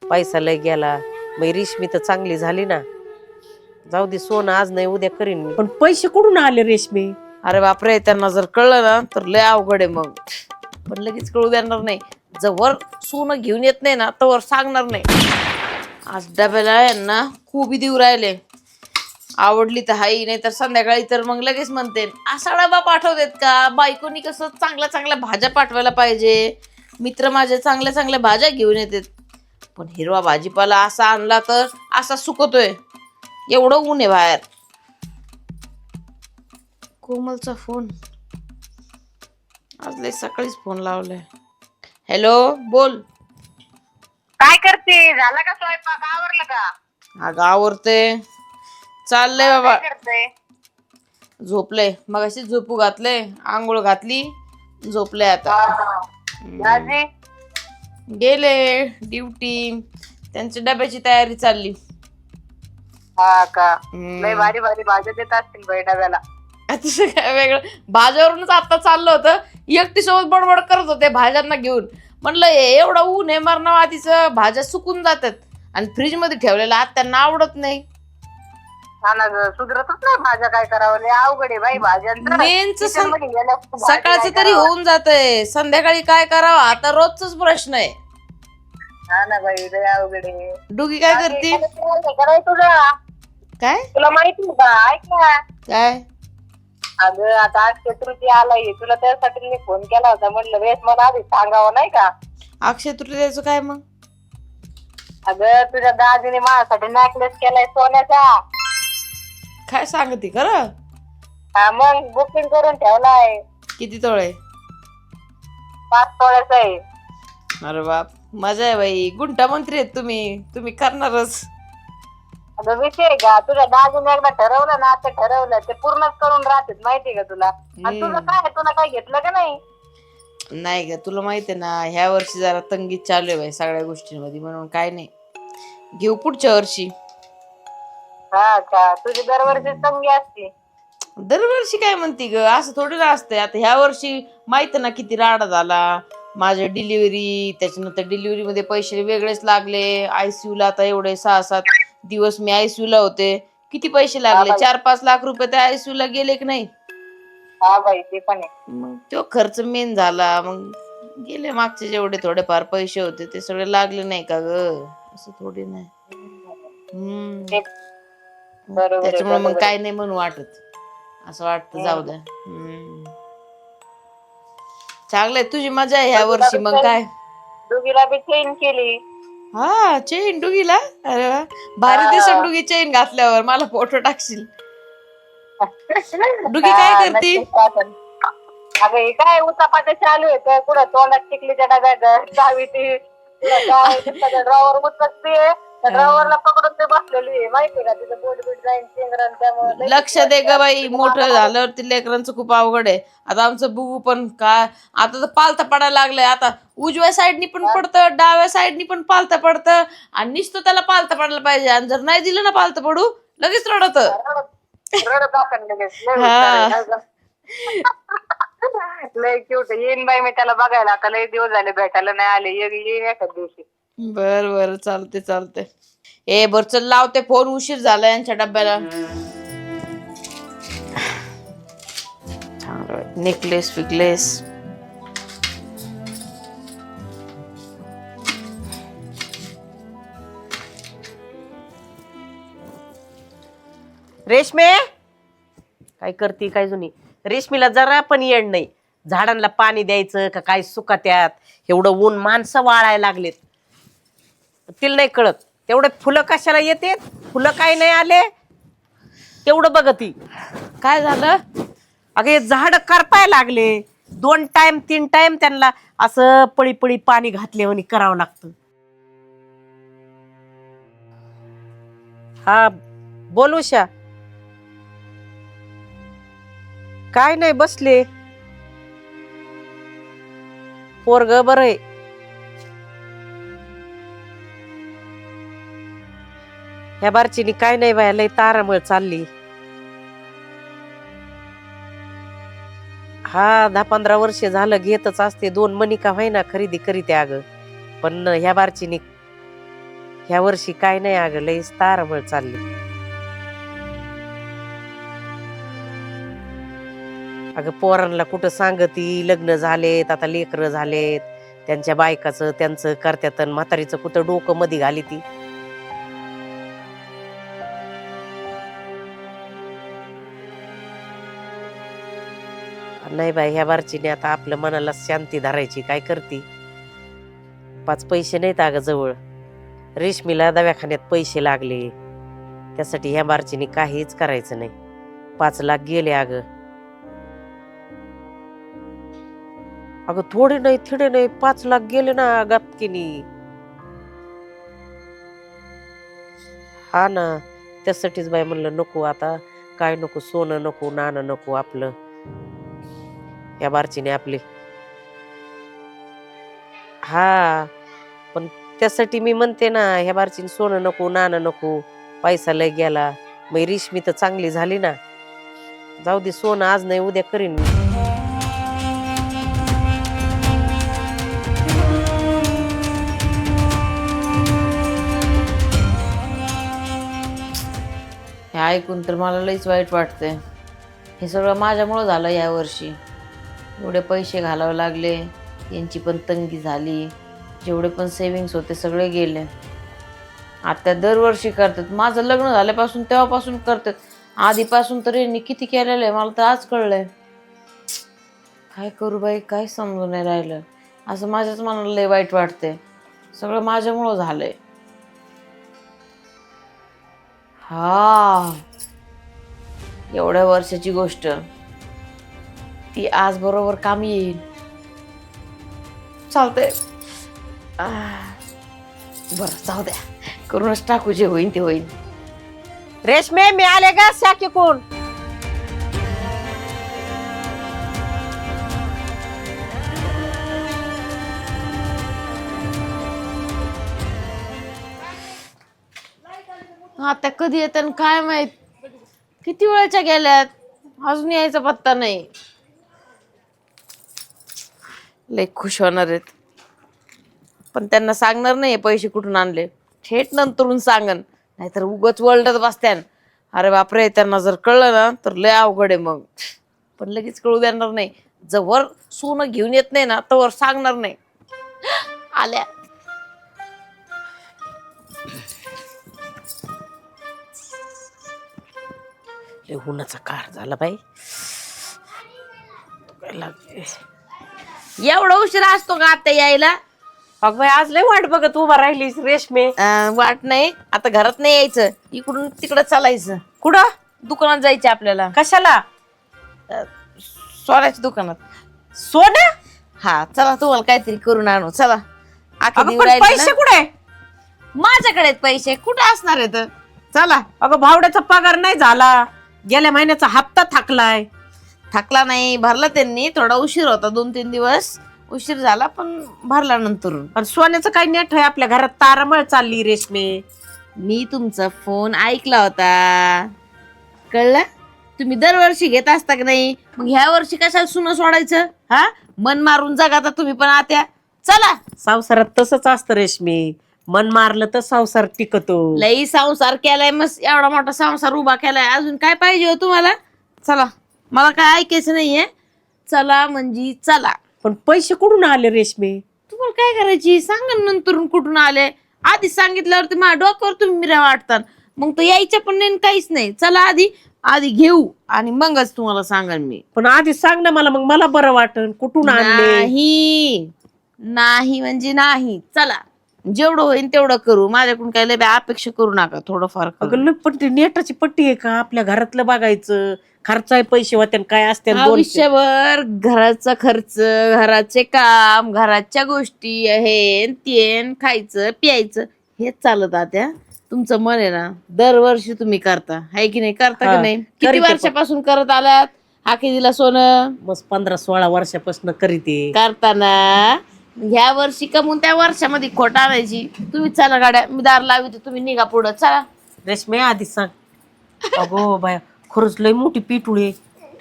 पैसा लय गेला. मग रेशमी तर चांगली झाली ना. जाऊ दे, सोनं आज नाही उद्या करीन मी. पण पैसे कुठून आले रेशमी? अरे बापरे, त्यांना जर कळलं ना तर लय अवघड आहे मग. पण लगेच कळू देणार नाही. जवळ सोनं घेऊन येत नाही ना तवर सांगणार नाही. आज डब्याला यांना खूप देऊ राहिले. आवडली तर हाई, नाही तर संध्याकाळी तर मग लगेच म्हणते असा डबा पाठवतेत का. बायकोनी कसं चांगल्या चांगल्या भाज्या पाठवायला पाहिजे. मित्र माझे चांगल्या चांगल्या भाज्या घेऊन येतात. पण हिरवा भाजीपाला असा आणला तर असा सुकतोय. एवढं ऊन आहे बाहेर. कोमलचा फोन. आज लय सकाळीच फोन लावलाय. हॅलो, बोल. काय करते? झाला का स्वयंपाक? आवरलं का? अगं आवरते, चाललंय बाबा. काय करते? झोपले मग अशी झोपू घातले, आंघोळ घातली, झोपले आता. दाजी गेले ड्युटी. त्यांच्या डब्याची तयारी चालली. हा का? लय भारी भारी भाज्या देत असतील बाई डब्याला. अतिशय काय वेगळं. भाज्यावरूनच आता चाललं होतं. एकटी सोबत बडबड करत होते भाज्यांना घेऊन. म्हणलं एवढं ऊन आहे मरणावातीचं, भाज्या सुकून जातात. आणि फ्रीज मध्ये ठेवलेल्या आत त्यांना आवडत नाही. हा ना ग, सुधरतच नाही भाज्या. काय करावं, लय अवघड आहे बाई भाज्यांचं. मेनच Kitchen मध्ये गेल्यावर भाजी सकाळचं काय तरी करावं? होऊन जातंय, संध्याकाळी काय करावं आता रोजच प्रश्न आहे. हा ना बाई, लय अवघड आहे. डुगी काय करते? कराय तुझं काय तुला माहिती आहे का? ऐक ना, काय अगं आता आज चतुर्थी आलाय, तुला त्यासाठी मी फोन केला होता. म्हटलं वेळेस मला आधी सांगावं नाही का. अक्षय तृतीयेचं काय मग? अगं तुझ्या दाजीने माझ्यासाठी नेकलेस केलाय सोन्याचा. काय सांगते खरं? हा मग बुकिंग करून ठेवलाय. किती तोळे? 5 तोळ्याचा आहे. अरे बाप, मजा आहे बाई. गुंठा मंत्री आहेत तुम्ही. तुम्ही करणारच. अगं विषय आहे का, तुझ्या दाजीने एकदा ठरवलं ना ते ठरवलं ते पूर्णच करून राहते. माहितीये का तुला? आणि तुझं काय आहे, तुला काय घेतलं का नाही? नाही ग, तुला माहितीये ना ह्या वर्षी जरा तंगीत चालू आहे बाई सगळ्या गोष्टींमध्ये. म्हणून काय नाही, घेऊ पुढच्या वर्षी. हा का? तुझी दरवर्षी संगी असते. दरवर्षी काय म्हणते ग, असं थोडी ना असतंय. आता ह्या वर्षी माहित ना किती राडा झाला. माझ्या डिलिव्हरी, त्याच्यानंतर डिलिव्हरी मध्ये पैसे वेगळेच लागले. आयसीयू ला आता एवढे 6-7 दिवस मी आयसीयू ला होते. किती पैसे लागले? 4-5 लाख रुपये त्या आयसीयू ला गेले की नाही. हा बाई, ते पण आहे. मग तो खर्च मेन झाला. मग गेले मागचे जेवढे थोडेफार पैसे होते ते सगळे लागले नाही का ग, असं थोडी नाही. ते बरोबर आहे, त्याच्यामुळे मग बरोबर काय नाही म्हणून वाटत. असं वाटतं जाऊ द्या. चांगलंय, तुझी मजा आहे ह्या वर्षी. मग काय, दोघीला बी चेंज केली. हा चेन डुगीला. अरे वा, भारी दिसून डुगी चेन घातल्यावर. मला फोटो टाकशील. डुगी काय हा, करते? नक्कीच टाकेन. अगं हे काय उचापात्या चालू आहे. कुठं तोंडात टिकलीच्या डब्यात चावी ती, कुठं काय ड्रॉवर उचकते. त्या ड्रॉवरला पकडून ते बसलेली आहे. माहितीये का? तिचं बोट बीट जाईन चेंगरण. त्यामुळे लक्ष दे ग बाई, मोठं झाल्यावरती लेकरांचं खूप अवघड आहे. आता आमचं बुगू पण काय, आता तर पालथा पडायला लागलंय. आता उजव्या साईडनी पण पडतं, डाव्या साईडनी पण पालथा पडतं. आणि नुसतं त्याला पालथा पडायला पाहिजे. आणि जर नाही दिलं ना पालथा पडू, लगेच रडत. रडत असेल लगेच. लय हा. हुशार आहे. लय क्यूट येईन बाई मी त्याला बघायला. आता लय दिवस झाले भेटायला नाही आले. येईन एखाद दिवशी. बर बर, चालते चालते. ए बर चल, लावते फोन. उशीर झाला यांच्या डब्याला. नेकलेस फिकलेस. रेशमे काय करते काय जुनी? रेशमीला जरा पण येड नाही. झाडांना पाणी द्यायचं का काय सुकात्यात. एवढं ऊन, माणसं वाळायला लागलेत. तिला नाही कळत. तेवढे फुलं कशाला येते? फुलं काय नाही आले तेवढं बघती. काय झालं? अगं हे झाड करपाय लागले. 2 टाइम 3 टाइम त्यांना असं पळी पळी पाणी घातले म्हणे करावं लागतं. हा बोल उषा. काय नाही, बसले. पोरग बरं आहे. ह्या बारचीनी काय नाही बाया, लय तारामळ चालली. हा 10-15 वर्ष झालं घेतच असते. 2 मणी का व्हायना खरेदी करीत अगं. पण ह्या बारचीनी ह्या वर्षी काय नाही अगं, लईच तारांबळ चालली. अगं पोरांना कुठं सांगती, लग्न झालेत, आता लेकरं झालेत, त्यांच्या बायकाचं त्यांचं करत्यात, अन म्हातारीचं कुठं डोकं मध्ये घाली ती. नाही बाई, ह्या बारचीने आता आपल्या मनाला शांती धरायची, काय करती. 5 पैसे नाहीत अगं जवळ. रेशमीला दवाखान्यात पैसे लागले, त्यासाठी ह्या बारचीने काहीच करायचं नाही. 5 लाख गेले अगं. अगं थोडे नाही थिडे नाही, 5 लाख गेले ना गपकिनी. हा ना, त्यासाठीच बाई म्हणलं नको आता, काय नको, सोनं नको, नाणं नको आपलं. या बारचीने आपली. हा पण त्यासाठी मी म्हणते ना, ह्या बारचीने सोनं नको, नाणं नको, पैसा लय गेला. मग रेशमी तर चांगली झाली ना. जाऊ दे, सोनं आज नाही उद्या करीन मी. हे ऐकून तर मला लईच वाईट वाटतंय. हे सगळं माझ्यामुळं झालं यावर्षी. एवढे पैसे घालावे लागले, यांची पण तंगी झाली, जेवढे पण सेविंग्स होते सगळे गेले. आता दरवर्षी करतात, माझं लग्न झाल्यापासून तेव्हापासून करतात. आधीपासून तर यांनी किती केलेलं आहे मला तर आज कळलंय. काय करू बाई, काय समजून नाही राहिलं. असं माझ्याच मनाला लय वाईट वाटतंय. सगळं माझ्यामुळं झालंय. हा, एवढ्या वर्षाची गोष्ट ती आज बरोबर कामी येईल. चालतंय, बरं जाऊ द्या, करूनच टाकू, जे होईन ते होईन. रेशमे मी आले का शाकी कोण. आता कधी येतात काय माहित. किती वेळाच्या गेल्यात, अजून यायचा पत्ता नाही. लय खुश होणार आहेत, पण त्यांना सांगणार नाही पैसे कुठून आणले. थेट नंतरून सांगन, नाहीतर उगच वळडत बसत्यान. अरे बापरे, त्यांना जर कळलं ना तर लय अवघड आहे मग. पण लगेच कळू देणार नाही. जवळ सोनं घेऊन येत नाही ना तवर सांगणार नाही. आल्या उन्हाचा कार झाला बाई. एवढा उशीर असतो का आता यायला. अग बाई, आज लय वाट बघत उभा राहिलीस रेशमे. वाट नाही, आता घरात नाही यायचं, इकडून तिकडं चालायचं. कुठं दुकानात जायचं आपल्याला. कशाला. सोन्याच्या दुकानात. सोनं. हा चला, तुम्हाला काहीतरी करून आणू चला. अगं पण पैसे कुठे. माझ्याकडे आहेत पैसे, कुठे असणार आहेत. चला. अगं भावड्याचा पगार नाही झाला, गेल्या महिन्याचा हप्ता थकलाय. थकला नाही, भरला त्यांनी. थोडा उशीर होता, 2-3 दिवस उशीर झाला, पण भरला नंतर. आणि सोन्याचं काही नेट आहे आपल्या घरात, तारामळ चालली रेशमे. मी तुमचा फोन ऐकला होता, कळलं. तुम्ही दरवर्षी घेत असता की नाही, मग ह्या वर्षी कशाला सुनं सोडायचं. हा, मन मारून जगाता तुम्ही पण आत्या. चला. संसारात तसंच असतं रेशमी, मन मारलं तर संसार टिकतो. लई संसार केलाय, मस्त एवढा मोठा संसार उभा केलाय, अजून काय पाहिजे हो तुम्हाला. चला, मला काय ऐकायचं नाहीये. चला म्हणजे चला. पण पैसे कुठून आले रेशमी. तुम्हाला काय करायची सांगा नंतर कुठून आले. आधी सांगितल्यावरती माझ्या डोक्यावर तुम्ही मिरा वाटतात, मग तो यायच्या पण नाही काहीच नाही. चला आधी घेऊ आणि मगच तुम्हाला सांगेन मी. पण आधी सांग ना मला, मग मला बरं वाटन. कुठून आणले. नाही म्हणजे नाही. चला, जेवढं होईल तेवढं करू. माझ्याकडून काय लय अपेक्षा करू नका, थोडंफार. अगं पण ती नेटाची पट्टी आहे का, आपल्या घरातलं बघायचं. खर्चाय पैसे होते काय असते. आयुष्यभर घराचा खर्च, घराचे काम, घराच्या गोष्टी, हेन तेन, खायचं प्यायचं हेच चालत आता. तुमचं मन आहे ना, दरवर्षी तुम्ही करता, हाय की नाही. करता की नाही. किती वर्षापासून करत आलात. आखी दिला सोनं मस्त 15-16 वर्षापासून करीते. करताना ह्या वर्षी कमून त्या वर्षामध्ये खोट आणायची. तुम्ही चला गाड्या, मी दार लावते, तुम्ही निघा पुढं. चला. रेशमे आधी सांग. अगो बाय, खरंच लय मोठी पिटुळी.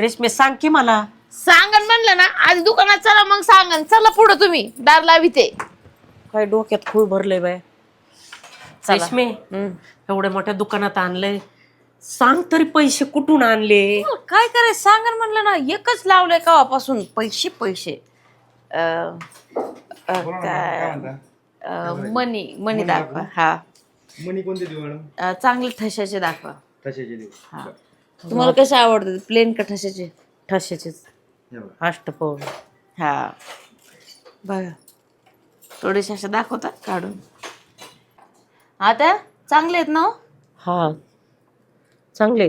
रेशमे सांग की मला. सांगन म्हणलं ना, आधी दुकानात चला मग सांगन. चला पुढं, तुम्ही दार लाविते. काय डोक्यात खूळ भरलंय बाय. चला. रेशमे हम्म. एवढ्या मोठ्या दुकानात आणलंय, सांग तरी पैसे कुठून आणले? काय करायचं सांगा ना, म्हणलं ना एकच लावलंय कावापासून पैसे पैसे. मनी मनी दाखवा. हा मनी कोणते देऊ मॅडम? चांगले ठशाचे दाखवा. तशाचे देऊ. हा तुम्हाला कसे आवडतात, प्लेन का ठशाचे? ठशाचेच हे बघा. अष्टपौन. हा बघा थोडेसे असे दाखवतात काढून. आता चांगले आहेत ना हो? हा चांगले.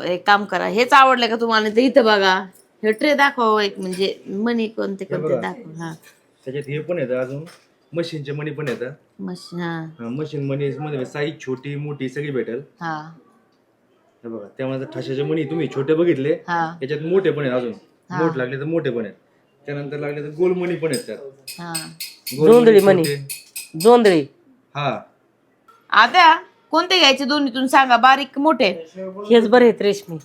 एक काम करा, हेच आवडले का तुम्हाला? तर इथं बघा हे ट्रे दाखवा एक, म्हणजे मनी कोणते कोणते बघा. दाखवा. हा त्याच्यात हे पण येतं, अजून मशीनचे मनी पण येतात. हा मशीन मनी मध्ये साईज छोटी मोठी सगळी भेटेल. हा हे बघा, त्यामध्ये ठशाचे मनी तुम्ही छोटे बघितले, हा त्याच्यात मोठे पण आहेत. अजून मोठ लागले तर मोठे पण आहेत, त्यानंतर लागले तर गोल मनी पण आहेत त्यात. हा गोल जोंधळी मणी. छोटे. जोंधळी. हा आता कोणते घ्यायचे दोन्हीतून सांगा, बारीक का मोठे? हेच बरे आहेत रेशमी.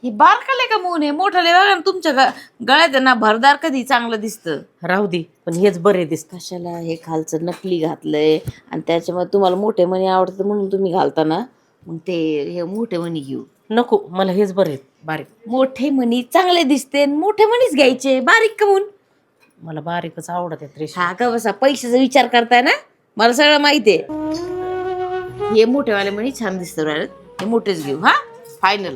हे बारकाले का मून आहे? मोठाले बघा ना तुमच्या गळ्यात आहे ना भरदार, कधी चांगलं दिसतं. राहू दे, पण हेच बरे दिसत. कशाला हे खालचं नकली घातलंय आणि त्याच्यामध्ये तुम्हाला मोठे मणी आवडतं म्हणून तुम्ही घालता ना, मग ते हे मोठे मणी घेऊ. नको, मला हेच बरे आहेत बारीक. मोठे मणी चांगले दिसते, मोठे मणीच घ्यायचे, बारीक कमून. मला बारीकच आवडत आहेत रेशमी. हा का बसा, पैशाचा विचार करताय ना, मला सगळं माहितीये. हे मोठेवाले मणी छान दिसतं राहिलं, हे मोठेच घेऊ. हा फायनल.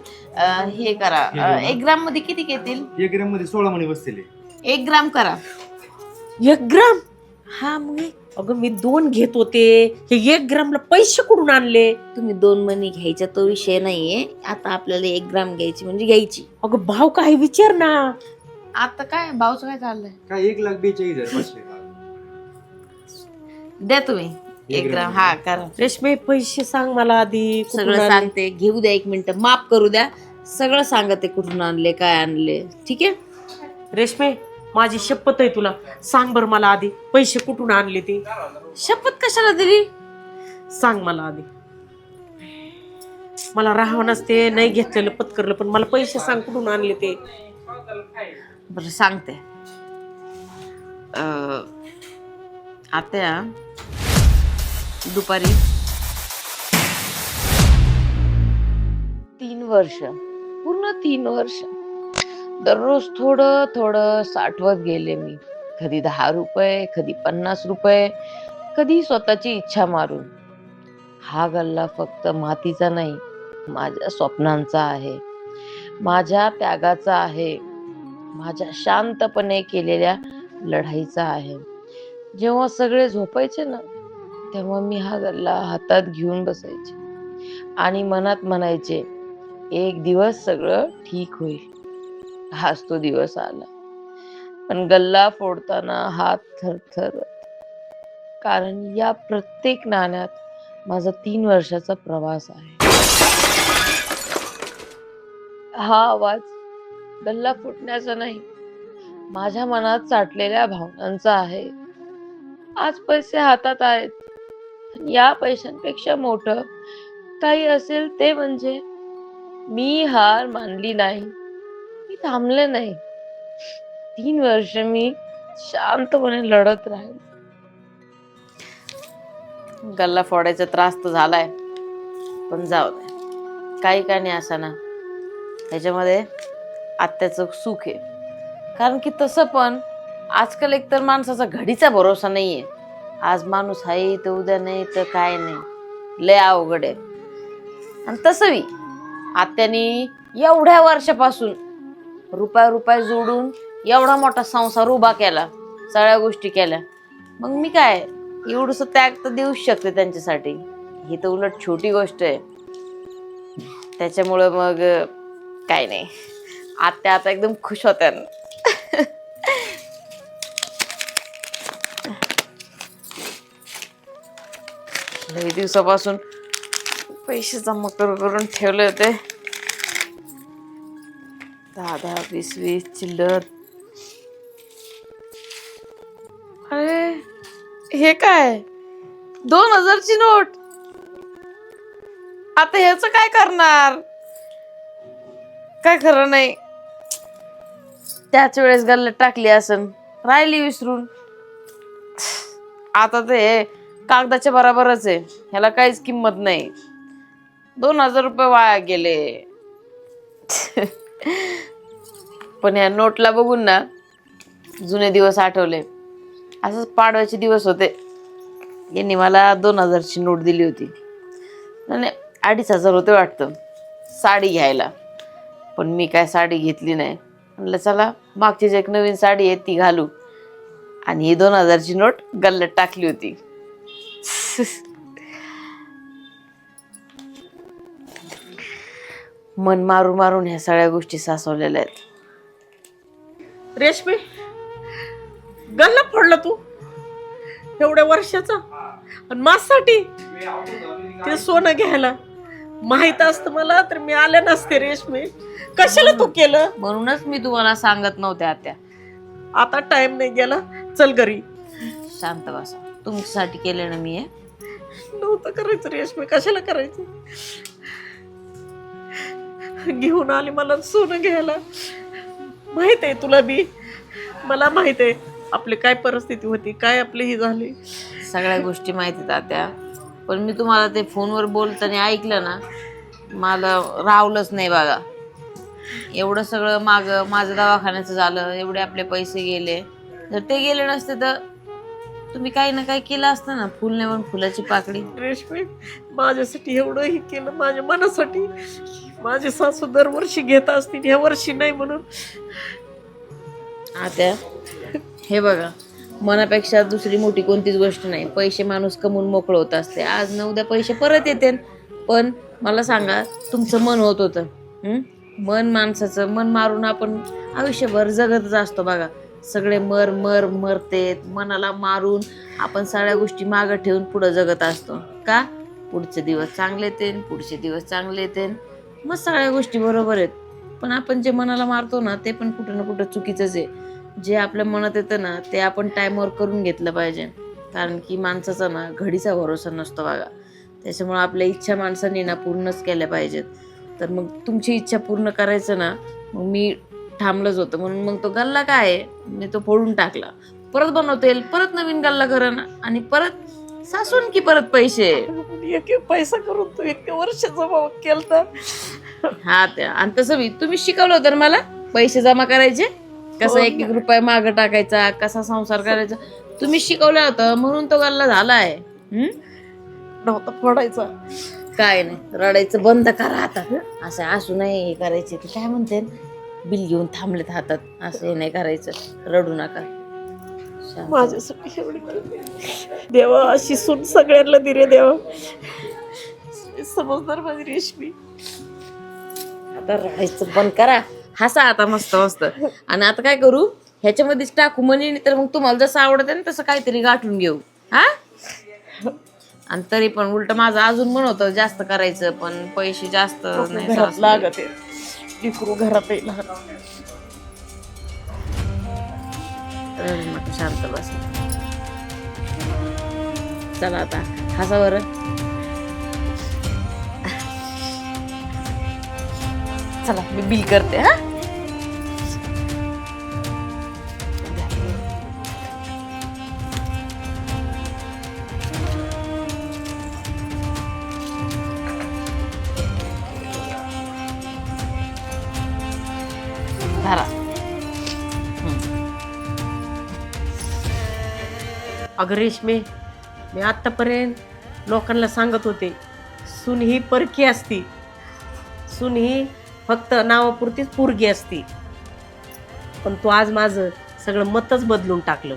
हे करा, 1 ग्राम मध्ये किती घेतील? 1 ग्रॅम मध्ये 16 मणी बसतील. 1 ग्राम करा. 1 ग्राम? हा मग अगं मी 2 घेत होते, हे 1 ग्रामला पैसे कुठून आणले? तुम्ही 2 मणी घ्यायचा तो विषय नाहीये, आता आपल्याला 1 ग्राम घ्यायची म्हणजे घ्यायची. अगं भाव काय विचार ना. आता काय भावचं काय चाललंय? काय 1,42,500. द्या तुम्ही 1 ग्राम. हा करा. रेशमी पैसे सांग मला आधी, कुठून सगळं आणले? सांगते, घेऊ द्या 1 मिनिट, माफ करू द्या, सगळं सांगते कुठून आणले काय आणले. ठीक आहे रेशमी माझी शपथ आहे तुला, सांग बर मला आधी पैसे कुठून आणले ते. शपथ कशाला दिली? सांग मला आधी. मला राहावं नसते, नाही घेतलेलं पत्करलं, पण मला पैसे सांग कुठून आणले ते. बरं सांगते. आता दुपारी 3 वर्ष, पूर्ण 3 वर्ष दररोज थोडं थोडं साठवत गेले मी. कधी 10 रुपये, कधी 50 रुपये, कधी स्वतःची इच्छा मारून. हा गल्ला फक्त मातीचा नाही, माझ्या स्वप्नांचा आहे, माझ्या त्यागाचा आहे, माझ्या शांतपणे केलेल्या लढाईचा आहे. जेव्हा सगळे झोपायचे ना, तेव्हा मी हा गल्ला हातात घेऊन बसायचे आणि मनात म्हणायचे, एक दिवस सगळं ठीक होईल. हाच तो दिवस आला. पण गल्ला फोडताना हात थरथर, कारण या प्रत्येक नाण्यात माझा 3 वर्षाचा प्रवास आहे. हा आवाज गल्ला फुटण्याचा नाही, माझ्या मनात साठलेल्या भावनांचा आहे. आज पैसे हातात आहेत, पण या पैशांपेक्षा मोठं काही असेल ते म्हणजे मी हार मानली नाही, मी थांबले नाही. 3 वर्ष मी शांतपणे लढत राहिले. गल्ला फोडायचा त्रास तर झालाय, पण जाऊ दे, काही काय नाही असा ना. ह्याच्यामध्ये आत्याचं सुख आहे, कारण की तसं पण आजकाल एकतर माणसाचा घडीचा भरोसा नाहीये. आज माणूस आहे तर उद्या नाही तर काय नाही, लय अवघड आहे. आणि तसंही आत्यानी एवढ्या वर्षापासून रुपया जोडून एवढा मोठा संसार उभा केला, सगळ्या गोष्टी केल्या. मग मी काय एवढंस त्याग तर देऊच शकते त्यांच्यासाठी. ही तर उलट छोटी गोष्ट आहे. त्याच्यामुळं मग काय नाही, आत्या आता एकदम खुश होत्या. लई दिवसापासून पैसे जमा करून ठेवले होते, 10, 20 चिल्लर. अरे हे काय, 2000ची नोट. आता ह्याच काय करणार, काय खरं नाही. त्याच वेळेस गल्ल्यात टाकली असन, राहिली विसरून. आता ते कागदाच्या बराबरच आहे, ह्याला काहीच किंमत नाही. 2000 रुपये वाया गेले. पण ह्या नोटला बघून ना जुने दिवस आठवले. असंच पाडव्याचे दिवस होते. यांनी मला 2000ची नोट दिली होती आणि 2500 होते वाटतं साडी घ्यायला. पण मी काय साडी घेतली नाही. म्हणलं चला मागचीच एक नवीन साडी आहे ती घालू, आणि ही 2000ची नोट गल्ल्यात टाकली होती. मन मारून मारून ह्या सगळ्या गोष्टी सासवलेल्या आहेत. रेशमी, गल्ला फोडला तू एवढ्या वर्षाचा, आणि माझ्यासाठी ते सोनं घ्यायला. माहित असतं मला तर मी आले नसते. रेशमी, कशाला तू केलं? म्हणूनच मी तुम्हाला सांगत नव्हते आत्या. आता टाइम नाही गेला, चल घरी. शांत बसा, तुमच्यासाठी केले ना मी हे. नव्हतं करायचं रेशमी, कशाला करायचं? घेऊन आली मला सोनं घ्यायला. माहित आहे तुला बी, मला माहित आहे आपली काय परिस्थिती होती, काय आपली ही झाली. सगळ्या गोष्टी माहिती आत्या, पण मी तुम्हाला ते फोनवर बोलताना ऐकलं ना, मला रावलंच नाही बघा. एवढं सगळं माझं दवाखान्याचं झालं, एवढे आपले पैसे गेले. जर ते गेले नसते तर तुम्ही काही ना काही केलं असतं ना. फुल नेऊन फुलाची पाकळी. रेशमी, माझ्यासाठी एवढं हे केलं, माझ्या मनासाठी. माझे सासू दरवर्षी घेत असतील, ह्या वर्षी नाही म्हणून. आत्या हे बघा, मनापेक्षा दुसरी मोठी कोणतीच गोष्ट नाही. पैसे माणूस कमवून मोकळं होत असते. आज न उद्या पैसे परत येते. पण मला सांगा, तुमचं मन होत होतं. मन माणसाचं मन मारून आपण आयुष्यभर जगतच असतो बघा. सगळे मरतेत. मनाला मारून आपण सगळ्या गोष्टी मागं ठेवून पुढं जगत असतो. का? पुढचे दिवस चांगले येतील, पुढचे दिवस चांगले येतील, मग सगळ्या गोष्टी बरोबर आहेत. पण आपण जे मनाला मारतो ना, ते पण कुठं ना कुठं चुकीचंच आहे. जे आपल्या मनात येतं ना, ते आपण टाईमवर करून घेतलं पाहिजे. कारण की माणसाचा ना घडीचा भरोसा नसतो बघा. त्याच्यामुळे आपल्या इच्छा माणसांनी ना पूर्णच केल्या पाहिजेत. तर मग तुमची इच्छा पूर्ण करायचं ना, मग मी थांबलंच होतं. म्हणून मग तो गल्ला काय आहे, मी तो फोडून टाकला. परत बनवता येईल, परत नवीन गल्ला करण, आणि परत सासून की परत पैसे. एक एक पैसा करून तू 1 वर्ष जमा केलता. हा त्या, आणि तसं मी तुम्ही शिकवलं होतं ना मला पैसे जमा करायचे, कसं 1-1 रुपये मागं टाकायचा, कसा संसार करायचा. तुम्ही शिकवलं होतं म्हणून तो गल्ला झालाय. नव्हता फोडायचा. काय नाही, रडायचं बंद करा आता. असं असू नाही करायचे. ते काय म्हणते, बिल घेऊन थांबलेत हातात, असं हे नाही करायचं. रडू नका. शांत. माझ्यासाठी एवढी केली. देवा, अशी सून सगळ्यांना दिले देवा. समजदार माझी रेशमी. आता रडायचं बंद करा. हसा आता मस्त मस्त. आणि आता काय करू, ह्याच्यामध्येच टाकू मनी, तर मग तुम्हाला जसं आवडत आहे ना तसं काहीतरी गाठून घेऊ. हा, आणि तरी पण उलट माझं अजून मन होतं जास्त करायचं, पण पैसे जास्त नाही घरात सासू. लागत आहे. इकडू घरात आहे लहान. रडू नका, शांत बस. चला आता हसा बरं. चला मी बिल करते. हा, धरा. अगं रेशमी, मी आतापर्यंत लोकांना सांगत होते, सून ही परकी असती, सून ही फक्त नावापुरतीच पोरगी असती. पण तू आज माझं सगळं मतच बदलून टाकलं.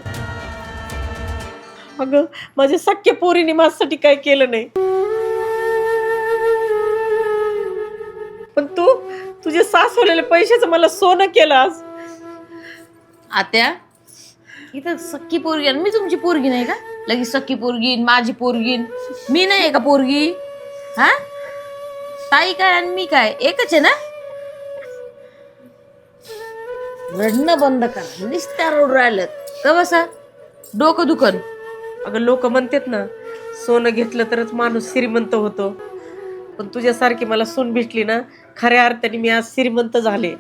अगं, माझ्या सख्या पोरीने माझ्यासाठी काय केलं नाही, पण तू तुझे सासवलेले पैशाचं मला सोनं केलं आज. आत्या, इथं सख्खी पोरगी आणि मी तुमची पोरगी नाही का? लगेच सख्खी पोरगी, माझी पोरगी, मी नाही आहे का पोरगी? हा, ताई काय आणि मी काय एकच आहे ना? रडणं बंद करा. नुसत्या रोड राहिल्यात का बसा, डोकं दुखन. अगं, लोक म्हणतात ना, सोनं घेतलं तरच माणूस श्रीमंत होतो. पण तुझ्यासारखी मला सून भेटली ना, खऱ्या अर्थाने मी आज श्रीमंत झाले.